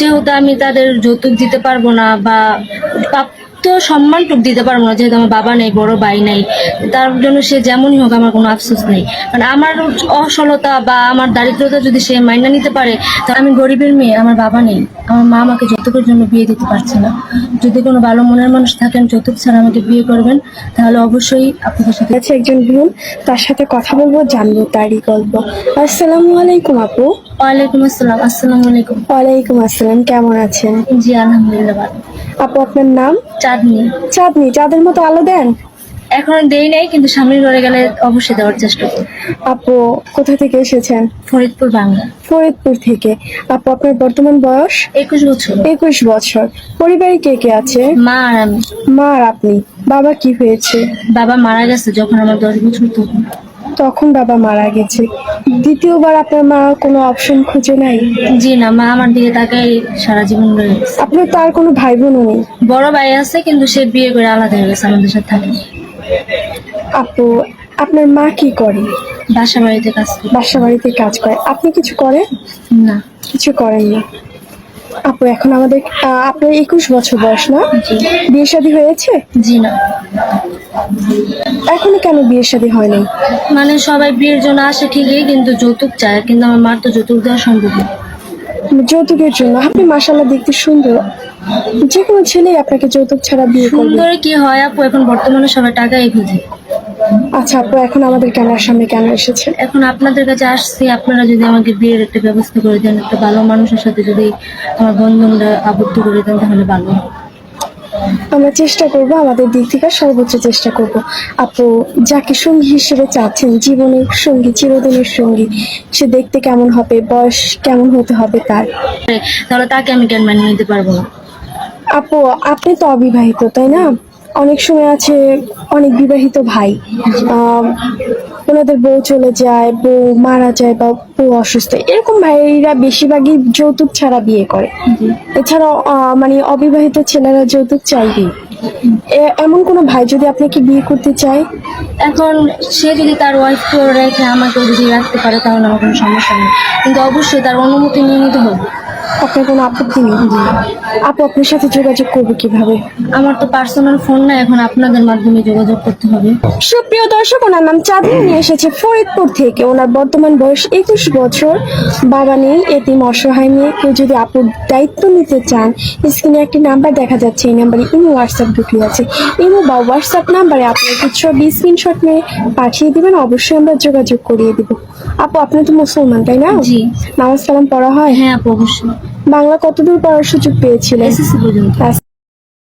যেহেতু আমি তাদের যৌতুক দিতে পারবো না বা প্রাপ্ত সম্মানটুক দিতে পারবো না, যেহেতু আমার বাবা নেই, বড় ভাই নেই, তার জন্য সে যেমনই হোক আমার কোনো আফসোস নেই। কারণ আমার অসলতা বা আমার দারিদ্রতা যদি সে মাইনা নিতে পারে, তো আমি গরিবের মেয়ে, আমার বাবা নেই, আমার মা আমাকে যৌতুকের জন্য বিয়ে দিতে পারছে না। যদি কোনো ভালো মনের মানুষ থাকেন যৌতুক ছাড়া আমাকে বিয়ে করবেন, তাহলে অবশ্যই আপনাদের সাথে আছে একজন বোন, তার সাথে কথা বলবো, জানবো তারই গল্প। আসসালামু আলাইকুম আপু। ওয়ালাইকুম আসসালাম। আসসালামু আলাইকুম। ওয়ালাইকুম আসসালাম, কেমন আছেন? জি আলহামদুলিল্লাহ ভালো। আপু আপনার নাম? চাঁদনি। চাঁদনি, চাঁদের মতো আলো দেন? এখনো দেই নাই, কিন্তু সামনের ঘরে গেলে অবশ্যই দেওয়ার চেষ্টা করব। আপু কোথা থেকে এসেছেন? ফরিদপুর বাংলা। ফরিদপুর থেকে। আপু আপনার বর্তমান বয়স? 21 বছর। 21 বছর। পরিবারে কে কে আছে? মা আর আমি। মা আর আপনি। বাবা কি হয়েছে? বাবা মারা গেছে যখন আমার 10 বছর তখন। তখন বাবা মারা গেছে। দ্বিতীয়বার আপনার মা কোনো অপশন খুঁজে নাই? জি না, মা আমার দিকে তাকাই সারা জীবন রয়ে গেছে। আপনার তার কোনো ভাই বোনও নেই? বড় ভাই আছে, কিন্তু সে বিয়ে করে আলাদা হয়ে গেছে, আমাদের সাথে থাকে না। আপু আপনার মা কি করে? বাসা বাড়িতে কাজ করে। বাসা বাড়িতে কাজ করে। আপনি কিছু করেন? না। কিছু করেন না। আপু এখন আমাদের আপনার 21 বছর বয়স না? জি। বিয়ে শাদী হয়েছে? জি না। এখনো কেন বিয়ে শাদী হয় নাই? মানে সবাই বিয়ের জন্য আসে ঠিকই, কিন্তু যৌতুক চায়, কিন্তু আমার মার তো যৌতুক দেওয়া সম্ভব না। যৌতুকের জন্য? আপনি মাশাআল্লাহ দেখতে সুন্দর, যে কোনো ছেলেই আপনাকে যৌতুক ছাড়া বিয়ে করবে। সুন্দর কি হয় আপু, এখন বর্তমানে সবাই টাকাই খুঁজে। আচ্ছা আপু, এখন আমাদের ক্যামেরার সামনে কেন এসেছেন? এখন আপনাদের কাছে আসছি, আপনারা যদি আমাকে বিয়ের একটা ব্যবস্থা করে দেন, একটা ভালো মানুষের সাথে যদি আমার বন্ধনটা আবদ্ধ করে দেন, তাহলে ভালো হয়। আমরা চেষ্টা করব, আমাদের দিক থেকে সর্বোচ্চ চেষ্টা করব। আপু যাকে সঙ্গী হিসেবে চাচ্ছেন, জীবনের সঙ্গী, চিরদিনের সঙ্গী, সে দেখতে কেমন হবে, বয়স কেমন হতে হবে তার? তাহলে তাকে আমি কেন মানিয়ে নিতে পারবো না? আপু আপনি তো অবিবাহিত তাই না? অনেক সময় আছে অনেক বিবাহিত ভাই, ওনাদের বউ চলে যায়, বউ মারা যায় বা বউ অসুস্থ, এরকম ভাইরা বেশিরভাগই যৌতুক ছাড়া বিয়ে করে। এছাড়াও মানে অবিবাহিত ছেলেরা যৌতুক চাইবে। এমন কোনো ভাই যদি আপনাকে বিয়ে করতে চায়? এখন সে যদি তার ওয়াইফকেও রেখে আমাকেও যদি রাখতে পারে, তাহলে আমার কোনো সমস্যা নেই, কিন্তু অবশ্যই তার অনুমতি নিয়ে নিতে হবে। আপনার কোনো আপত্তি নেই? আপু আপনার সাথে যোগাযোগ করবো কিভাবে? আমার তো পার্সোনাল ফোন না, এখন আপনাদের মাধ্যমে যোগাযোগ করতে হবে। সুপ্রিয় দর্শক, ওনার নাম চাঁদনি, নিয়ে এসেছে ফরিদপুর থেকে। ওনার বর্তমান বয়স 21 বছর। বাবা নেই, এতিম অসহায় মেয়ে। কেউ যদি আপুর দায়িত্ব নিতে চান, স্ক্রিনে একটি নাম্বার দেখা যাচ্ছে, এই নাম্বারে ইমো হোয়াটসঅ্যাপ ঢুকে আছে। ইমো বা হোয়াটসঅ্যাপ নাম্বারে আপনার কিছু ছবি স্ক্রিনশট নিয়ে পাঠিয়ে দিবেন, অবশ্যই আমরা যোগাযোগ করিয়ে দিব। আপু আপনি তো মুসলমান তাই না? জি। নামাজ কালাম পড়া হয়? হ্যাঁ আপু অবশ্যই। বাংলা কতদূর পড়ার সুযোগ পেয়েছিলেন? এসএসসি পর্যন্ত।